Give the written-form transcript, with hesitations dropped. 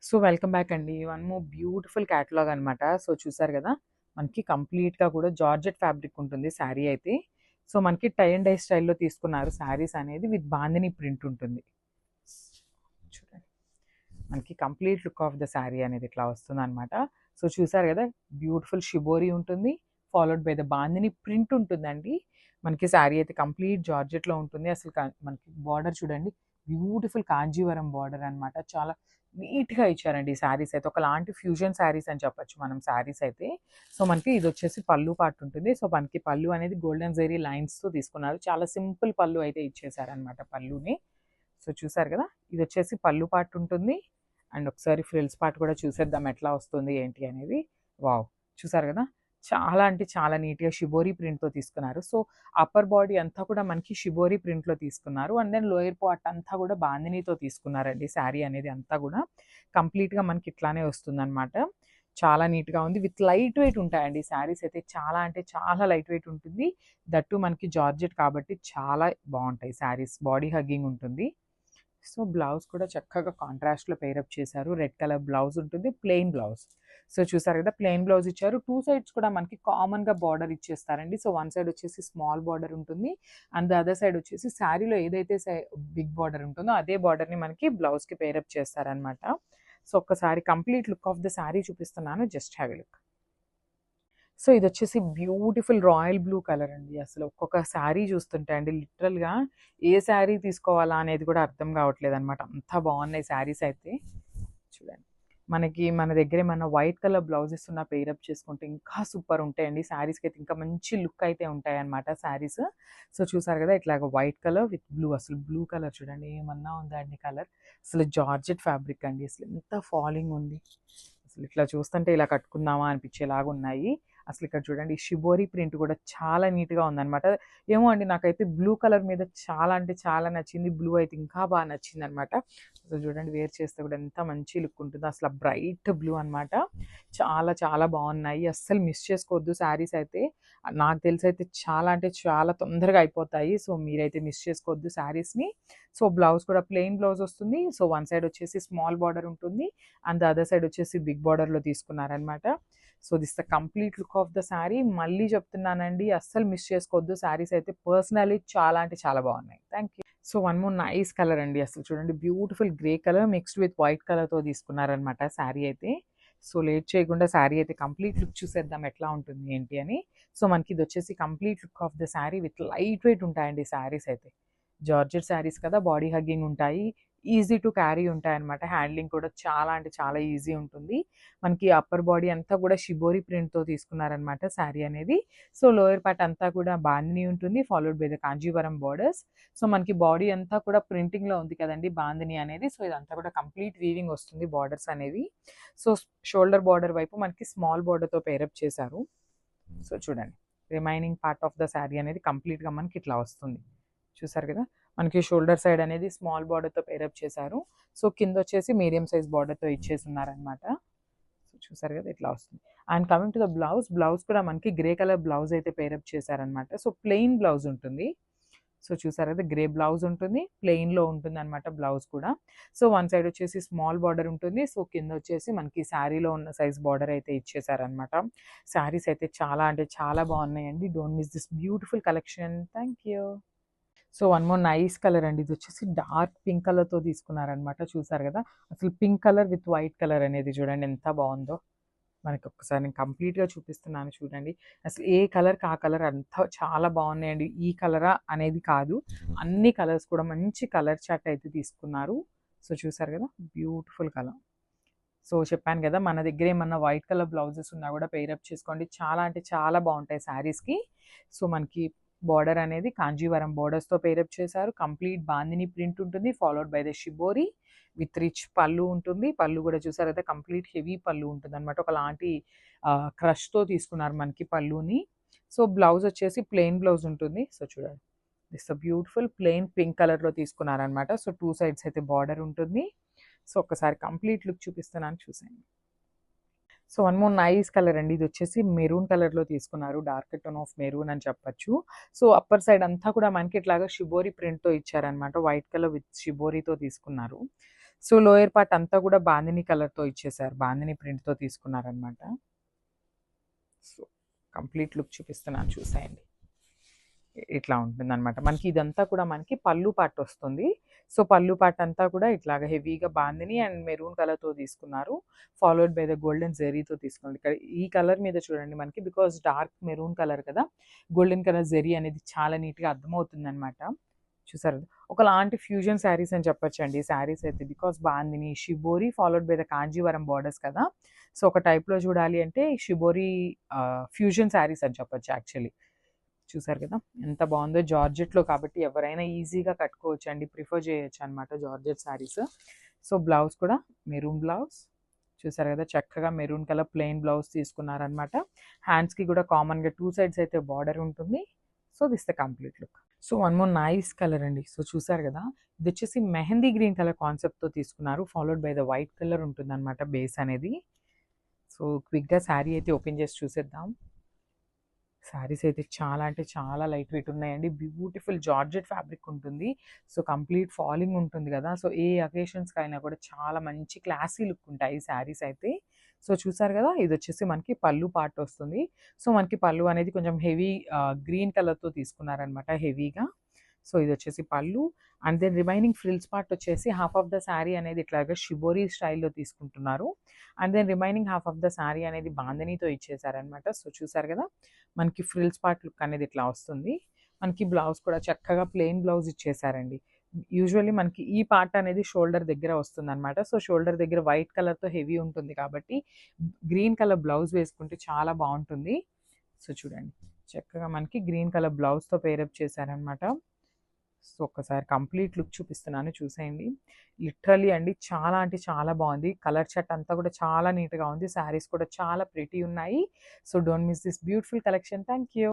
So welcome back అండి. One more beautiful catalogue అనమాట. So చూసారు కదా, మనకి కంప్లీట్‌గా కూడా జార్జెట్ ఫ్యాబ్రిక్ ఉంటుంది శారీ అయితే. సో మనకి టై అండ్ డై స్టైల్‌లో తీసుకున్నారు శారీస్ అనేది విత్ బాందిని ప్రింట్ ఉంటుంది. చూడండి, మనకి complete look of the sari అనేది ఇట్లా వస్తుందన్నమాట. సో చూసారు కదా, బ్యూటిఫుల్ షిబోరి ఉంటుంది, followed by the bandhani print ఉంటుందండి. మనకి శారీ అయితే కంప్లీట్ జార్జెట్లో ఉంటుంది. అసలు మనకి బార్డర్ చూడండి, బ్యూటిఫుల్ కాంజీవరం బార్డర్ అనమాట. చాలా నీట్గా ఇచ్చారండి ఈ శారీస్ అయితే. ఒకలాంటి ఫ్యూజన్ శారీస్ అని చెప్పొచ్చు మనం శారీస్ అయితే. సో మనకి ఇది వచ్చేసి పళ్ళు పార్ట్ ఉంటుంది. సో మనకి పళ్ళు అనేది గోల్డెన్ జెరీ లైన్స్తో తీసుకున్నారు. చాలా సింపుల్ పళ్ళు అయితే ఇచ్చేసారనమాట పళ్ళుని. సో చూసారు కదా, ఇది వచ్చేసి పళ్ళు పార్ట్ ఉంటుంది. అండ్ ఒకసారి ఫ్రిల్స్ పార్ట్ కూడా చూసేద్దాం ఎట్లా వస్తుంది ఏంటి అనేది. వావ్, చూసారు కదా, చాలా అంటే చాలా నీట్గా షిబోరి ప్రింట్తో తీసుకున్నారు. సో అప్పర్ బాడీ అంతా కూడా మనకి షిబోరి ప్రింట్లో తీసుకున్నారు. అండ్ దెన్ లోయర్ పార్ట్ అంతా కూడా బాందినీతో తీసుకున్నారండి. శారీ అనేది అంతా కూడా కంప్లీట్గా మనకి ఇట్లానే వస్తుందన్నమాట. చాలా నీట్గా ఉంది. విత్ లైట్ వెయిట్ ఉంటాయండి శారీస్ అయితే. చాలా అంటే చాలా లైట్ వెయిట్ ఉంటుంది. దట్టు మనకి జార్జెట్ కాబట్టి చాలా బాగుంటాయి శారీస్. బాడీ హగ్గింగ్ ఉంటుంది. సో బ్లౌజ్ కూడా చక్కగా కాంట్రాస్ట్లో పేరప్ చేశారు. రెడ్ కలర్ బ్లౌజ్ ఉంటుంది, ప్లెయిన్ బ్లౌజ్. సో చూసారు కదా, ప్లెయిన్ బ్లౌజ్ ఇచ్చారు. టూ సైడ్స్ కూడా మనకి కామన్గా బార్డర్ ఇచ్చేస్తారండి. సో వన్ సైడ్ వచ్చేసి స్మాల్ బార్డర్ ఉంటుంది, అండ్ ద అదర్ సైడ్ వచ్చేసి శారీలో ఏదైతే బిగ్ బార్డర్ ఉంటుందో అదే బార్డర్ని మనకి బ్లౌజ్కి పేరప్ చేస్తారనమాట. సో ఒక్కసారి complete look of the sari చూపిస్తున్నాను, just have a look. So ఇది వచ్చేసి బ్యూటిఫుల్ రాయల్ బ్లూ కలర్ అండి. అసలు ఒక్కొక్క శారీ చూస్తుంటే అండి లిటరల్గా ఏ శారీ తీసుకోవాలా అనేది కూడా అర్థం కావట్లేదు అనమాట. అంత బాగున్నాయి శారీస్ అయితే. చూడండి, మనకి మన దగ్గర ఏమన్నా వైట్ కలర్ బ్లౌజెస్ ఉన్న పేరప్ చేసుకుంటే ఇంకా సూపర్ ఉంటాయండి. శారీస్కి అయితే ఇంకా మంచి లుక్ అయితే ఉంటాయి అనమాట శారీస్. సో చూసారు కదా, ఇట్లాగ వైట్ కలర్ విత్ బ్లూ. అసలు బ్లూ కలర్ చూడండి, ఏమన్నా ఉందా అండి కలర్. అసలు జార్జెట్ ఫ్యాబ్రిక్ అండి, అసలు ఎంత ఫాలింగ్ ఉంది. అసలు ఇట్లా చూస్తుంటే ఇలా కట్టుకుందామా అనిపించేలాగా ఉన్నాయి. అసలు ఇక్కడ చూడండి, షిబోరి ప్రింట్ కూడా చాలా నీట్గా ఉందన్నమాట. ఏమో అండి, నాకైతే బ్లూ కలర్ మీద చాలా అంటే చాలా నచ్చింది. బ్లూ అయితే ఇంకా బాగా నచ్చింది అనమాట. అసలు చూడండి, వేర్ చేస్తే కూడా ఎంత మంచి లుక్ ఉంటుందో. అసలు బ్రైట్ బ్లూ అనమాట. చాలా చాలా బాగున్నాయి. అస్సలు మిస్ చేసుకోవద్దు శారీస్ అయితే. నాకు తెలిసి అయితే చాలా అంటే చాలా తొందరగా అయిపోతాయి. సో మీరైతే మిస్ చేసుకోవద్దు శారీస్ని. సో బ్లౌజ్ కూడా ప్లెయిన్ బ్లౌజ్ వస్తుంది. సో వన్ సైడ్ వచ్చేసి స్మాల్ బార్డర్ ఉంటుంది, అండ్ ద అదర్ సైడ్ వచ్చేసి బిగ్ బార్డర్లో తీసుకున్నారనమాట. So this the complete look of the sari. మళ్ళీ చెప్తున్నానండి, అస్సలు మిస్ చేసుకోవద్దు శారీస్ అయితే. పర్సనలీ చాలా అంటే చాలా బాగున్నాయి. Thank you. So one more nice colour అండి. అసలు చూడండి, beautiful grey colour mixed with white కలర్తో తీసుకున్నారనమాట శారీ అయితే. సో లేట్ చేయకుండా శారీ అయితే కంప్లీట్ లుక్ చూసేద్దాం ఎట్లా ఉంటుంది ఏంటి అని. సో మనకి ఇది వచ్చేసి complete look of the sari. With light weight ఉంటాయండి శారీస్ అయితే. జార్జెట్ శారీస్ కదా, బాడీ హగ్గింగ్ ఉంటాయి, ఈజీ టు క్యారీ ఉంటాయన్నమాట. హ్యాండ్లింగ్ కూడా చాలా అంటే చాలా ఈజీ ఉంటుంది. మనకి అప్పర్ బాడీ అంతా కూడా షిబోరి ప్రింట్తో తీసుకున్నారనమాట శారీ అనేది. సో లోయర్ పార్ట్ అంతా కూడా బాందిని ఉంటుంది, followed by the Kanjeevaram borders. So మనకి బాడీ అంతా కూడా ప్రింటింగ్లో ఉంది కదండి బాందిని అనేది. సో ఇదంతా కూడా కంప్లీట్ వీవింగ్ వస్తుంది బార్డర్స్ అనేవి. సో షోల్డర్ బార్డర్ వైపు మనకి స్మాల్ బార్డర్తో పేరప్ చేశారు. సో చూడండి, remaining part of the sari అనేది కంప్లీట్గా మనకి ఇట్లా వస్తుంది. చూసారు కదా, మనకి షోల్డర్ సైడ్ అనేది స్మాల్ బార్డర్తో పేరప్ చేశారు. సో కింద వచ్చేసి మీడియం సైజ్ బార్డర్తో ఇచ్చేసి ఉన్నారనమాట. సో చూసారు కదా, ఇట్లా వస్తుంది. And coming to the blouse, blouse కూడా మనకి గ్రే కలర్ బ్లౌజ్ అయితే పేరప్ చేశారనమాట. సో ప్లెయిన్ బ్లౌజ్ ఉంటుంది. సో చూసారు కదా, గ్రే బ్లౌజ్ ఉంటుంది, ప్లెయిన్లో ఉంటుంది అనమాట బ్లౌజ్ కూడా. సో వన్ సైడ్ వచ్చేసి స్మాల్ బార్డర్ ఉంటుంది. సో కింద వచ్చేసి మనకి శారీలో ఉన్న సైజ్ బార్డర్ అయితే ఇచ్చేసారనమాట. శారీస్ అయితే చాలా అంటే చాలా బాగున్నాయండి. Don't miss this beautiful collection. Thank you. So one more nice colour అండి. ఇది వచ్చేసి డార్క్ పింక్ కలర్తో తీసుకున్నారనమాట. చూసారు కదా, అసలు pink colour with white colour అనేది చూడండి ఎంత బాగుందో. మనకి ఒక్కసారి నేను కంప్లీట్గా చూపిస్తున్నాను చూడండి. అసలు ఏ కలర్కి ఆ కలర్ అంతా చాలా బాగున్నాయండి. ఈ కలరా అనేది కాదు, అన్ని కలర్స్ కూడా మంచి కలర్ చాట్ అయితే తీసుకున్నారు. సో చూసారు కదా, బ్యూటిఫుల్ కలర్. సో చెప్పాను కదా, మన దగ్గర ఏమన్నా వైట్ కలర్ బ్లౌజెస్ ఉన్నా కూడా పేరప్ చేసుకోండి. చాలా అంటే చాలా బాగుంటాయి శారీస్కి. సో మనకి బార్డర్ అనేది కాంజీవరం బార్డర్స్తో పేరప్ చేశారు. కంప్లీట్ బాందిని ప్రింట్ ఉంటుంది, followed by the shibori with rich పళ్ళు ఉంటుంది. పళ్ళు కూడా చూసారు కదా, కంప్లీట్ హెవీ పళ్ళు ఉంటుంది అనమాట. ఒకలాంటి క్రష్తో తీసుకున్నారు మనకి పళ్ళుని. సో బ్లౌజ్ వచ్చేసి ప్లెయిన్ బ్లౌజ్ ఉంటుంది. సో చూడండి, దిస్ బ్యూటిఫుల్ ప్లెయిన్ పింక్ కలర్లో తీసుకున్నారనమాట. సో టూ సైడ్స్ అయితే బార్డర్ ఉంటుంది. సో ఒక్కసారి కంప్లీట్ లుక్ చూపిస్తున్నాను, చూసేయండి. So one more nice colour అండి. ఇది వచ్చేసి మెరూన్ కలర్లో తీసుకున్నారు, డార్క్ టోన్ ఆఫ్ మెరూన్ అని చెప్పచ్చు. సో అప్పర్ సైడ్ అంతా కూడా మనకి ఇట్లాగా షిబోరి ప్రింట్తో ఇచ్చారనమాట. వైట్ కలర్ విత్ షిబోరితో తీసుకున్నారు. సో లోయర్ పార్ట్ అంతా కూడా బాందిని కలర్తో ఇచ్చేసారు, బాందిని ప్రింట్తో తీసుకున్నారనమాట. సో కంప్లీట్ లుక్ చూపిస్తున్నాను చూసేయండి. ఇట్లా ఉంటుందన్నమాట. మనకి ఇదంతా కూడా మనకి పళ్ళు పార్ట్ వస్తుంది. సో పళ్ళు పార్ట్ అంతా కూడా ఇట్లాగ హెవీగా బాందిని అండ్ మెరూన్ కలర్తో తీసుకున్నారు. ఫాలోడ్ బై ద గోల్డెన్ జెరీతో తీసుకున్నారు. ఇక్కడ ఈ కలర్ మీద చూడండి మనకి, బికాస్ డార్క్ మెరూన్ కలర్ కదా, గోల్డెన్ కలర్ జెరీ అనేది చాలా నీట్గా అర్థమవుతుందన్నమాట. చూసారు, ఒకలాంటి ఫ్యూజన్ శారీస్ అని చెప్పొచ్చండి ఈ శారీస్ అయితే. Because bandhani, shibori followed by the Kanjeevaram borders కదా. సో ఒక టైప్లో చూడాలి అంటే షిబోరి ఫ్యూజన్ శారీస్ అని చెప్పొచ్చు యాక్చువల్లీ. చూసారు కదా ఎంత బాగుందో, జార్జెట్లో కాబట్టి ఎవరైనా ఈజీగా కట్టుకోవచ్చు అండి, ప్రిఫర్ చేయొచ్చు అనమాట జార్జెట్ శారీస్. సో బ్లౌజ్ కూడా మెరూన్ బ్లౌజ్, చూసారు కదా చక్కగా మెరూన్ కలర్ ప్లెయిన్ బ్లౌజ్ తీసుకున్నారనమాట. హ్యాండ్స్కి కూడా కామన్గా 2 సైడ్స్ అయితే బార్డర్ ఉంటుంది. So this the complete look. So one more nice colour అండి. సో చూసారు కదా, ఇది వచ్చేసి మెహందీ గ్రీన్ కలర్ కాన్సెప్ట్తో తీసుకున్నారు, followed by the white colour ఉంటుంది అనమాట బేస్ అనేది. సో క్విక్గా శారీ అయితే ఓపెన్ చేసి చూసేద్దాం. శారీస్ అయితే చాలా అంటే చాలా లైట్ వెయిట్ ఉన్నాయండి. బ్యూటిఫుల్ జార్జెట్ ఫ్యాబ్రిక్ ఉంటుంది. సో కంప్లీట్ ఫాలింగ్ ఉంటుంది కదా, సో ఏ అకేషన్స్కి అయినా కూడా చాలా మంచి క్లాసీ లుక్ ఉంటాయి ఈ శారీస్ అయితే. సో చూసారు కదా, ఇది వచ్చేసి మనకి పళ్ళు పార్ట్ వస్తుంది. సో మనకి పళ్ళు అనేది కొంచెం హెవీ గ్రీన్ కలర్తో తీసుకున్నారనమాట హెవీగా. సో ఇది వచ్చేసి పళ్ళు. And then remaining frills part వచ్చేసి హాఫ్ ఆఫ్ ద శారీ అనేది ఇట్లాగా షిబోరీ స్టైల్లో తీసుకుంటున్నారు. And then remaining half of the sari అనేది బాందనీతో ఇచ్చేసారనమాట. సో చూసారు కదా, మనకి ఫ్రిల్స్ పార్ట్ లుక్ అనేది ఇట్లా వస్తుంది. మనకి బ్లౌజ్ కూడా చక్కగా ప్లెయిన్ బ్లౌజ్ ఇచ్చేసారండి. యూజువల్లీ మనకి ఈ పార్ట్ అనేది షోల్డర్ దగ్గర వస్తుంది అనమాట. సో షోల్డర్ దగ్గర వైట్ కలర్తో హెవీ ఉంటుంది కాబట్టి గ్రీన్ కలర్ బ్లౌజ్ వేసుకుంటే చాలా బాగుంటుంది. సో చూడండి, చక్కగా మనకి గ్రీన్ కలర్ బ్లౌజ్తో పేరప్ చేశారనమాట. సో ఒక్కసారి కంప్లీట్ లుక్ చూపిస్తున్నాను చూసేయండి. లిటరలీ అండి చాలా అంటే చాలా బాగుంది. కలర్ చార్ట్ అంతా కూడా చాలా నీట్గా ఉంది. శారీస్ కూడా చాలా ప్రిటీ ఉన్నాయి. So don't miss this beautiful collection. Thank you.